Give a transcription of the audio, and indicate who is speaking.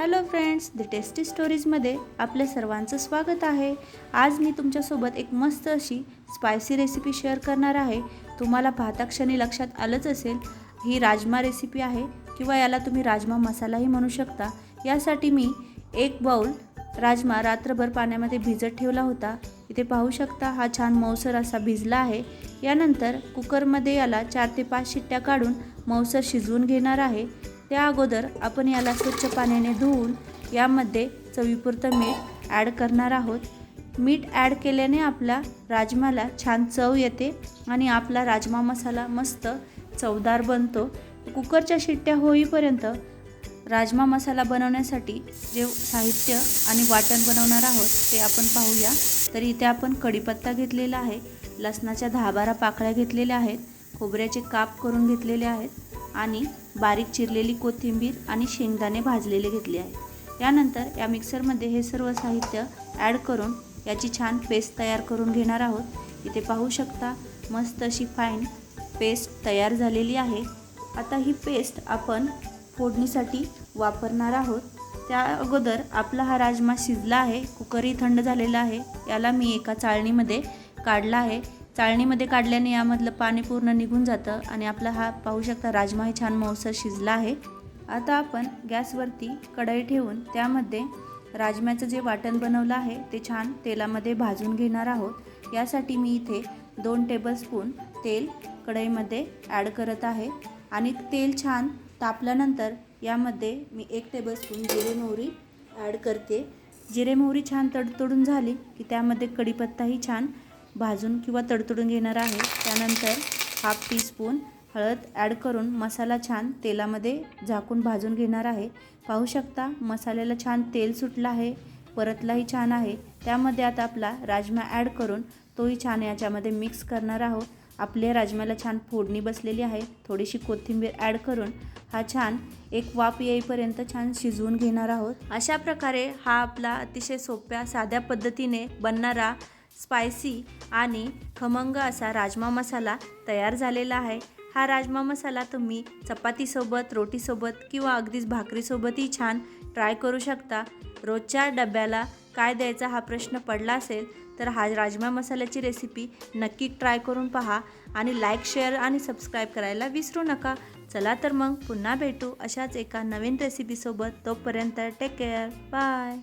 Speaker 1: Hello friends, the tasty स्टोरीजमध्ये आपल्या सर्वांचं स्वागत आहे। आज मी तुमच्यासोबत एक मस्त अशी स्पायसी रेसिपी शेअर करणार आहे। तुम्हाला पाहताक्षणी लक्षात आलंच असेल, ही राजमा रेसिपी आहे किंवा याला तुम्ही राजमा मसालाही म्हणू शकता। यासाठी मी 1 बाउल राजमा रात्रभर पाण्यामध्ये भिजत ठेवला होता। इथे पाहू शकता हा छान मऊसर असा भिजला आहे। यानंतर कुकरमध्ये याला 4 ते 5 शिट्ट्या काढून मऊसर शिजवून घेणार आहे। त्या अगोदर आपण याला स्वच्छ पाण्याने धुवून यामध्ये चवीपुरतं मीठ ॲड करणार आहोत। मीठ ॲड केल्याने आपल्या राजमाला छान चव येते आणि आपला राजमा मसाला मस्त चवदार बनतो। कुकरच्या शिट्ट्या होईपर्यंत राजमा मसाला बनवण्यासाठी जे साहित्य आणि वाटण बनवणार आहोत ते आपण पाहूया। तर इथे आपण कढीपत्ता घेतलेला आहे, लसणाच्या 10-12 पाकळ्या घेतलेल्या आहेत, खोबऱ्याचे काप करून घेतलेले आहेत आणि बारीक चिरलेली कोथिंबीर आणि शेंगदाणे भाजलेले घेतले आहेत। यानंतर या मिक्सरमध्ये हे सर्व साहित्य ॲड करून याची छान पेस्ट तयार करून घेणार आहोत। इथे पाहू शकता मस्त अशी फाईन पेस्ट तयार झालेली आहे। आता ही पेस्ट आपण फोडणीसाठी वापरणार आहोत। त्या अगोदर आपला हा राजमा शिजला आहे, कुकरही थंड झालेला आहे। याला मी एका चाळणीमध्ये काढला आहे। चाळणीमध्ये काढल्याने यामधलं पाणी पूर्ण निघून जातं आणि आपला हा पाहू शकता राजमा हे छान मऊसर शिजला आहे। आता आपण गॅसवरती कढई ठेवून त्यामध्ये राजम्याचं जे वाटण बनवलं आहे ते छान तेलामध्ये भाजून घेणार आहोत। यासाठी मी इथे 2 टेबलस्पून तेल कढईमध्ये ॲड करत आहे आणि तेल छान तापल्यानंतर यामध्ये मी 1 टेबलस्पून जिरे मोहरी ॲड करते। जिरे मोहरी छान तडतडून झाली की त्यामध्ये कढीपत्ताही छान भाजून किंवा तडतडून घेणार आहे। त्यानंतर 1/2 टीस्पून हळद ॲड करून मसाला छान तेलामध्ये झाकून भाजून घेणार आहे। पाहू शकता मसाल्याला छान तेल सुटलं आहे, परतलाही छान आहे। त्यामध्ये आता आपला राजमा ॲड करून तोही छान याच्यामध्ये मिक्स करणार आहोत। आपल्या राजम्याला छान फोडणी बसलेली आहे। थोडीशी कोथिंबीर ॲड करून हा छान एक वाफ येईपर्यंत छान शिजवून घेणार आहोत। अशा प्रकारे हा आपला अतिशय सोप्या साध्या पद्धतीने बनणारा स्पायसी आणि खमंग असा राजमा मसाला तयार झालेला आहे। हा राजमा मसाला तुम्ही चपातीसोबत, रोटीसोबत किंवा अगदीच भाकरीसोबतही छान ट्राय करू शकता। रोजच्या डब्याला काय द्यायचा हा प्रश्न पडला असेल तर हा राजमा मसाल्याची रेसिपी नक्की ट्राय करून पहा आणि लाईक, शेअर आणि सबस्क्राईब करायला विसरू नका। चला तर मग पुन्हा भेटू अशाच एका नवीन रेसिपीसोबत। तोपर्यंत टेक केअर, बाय।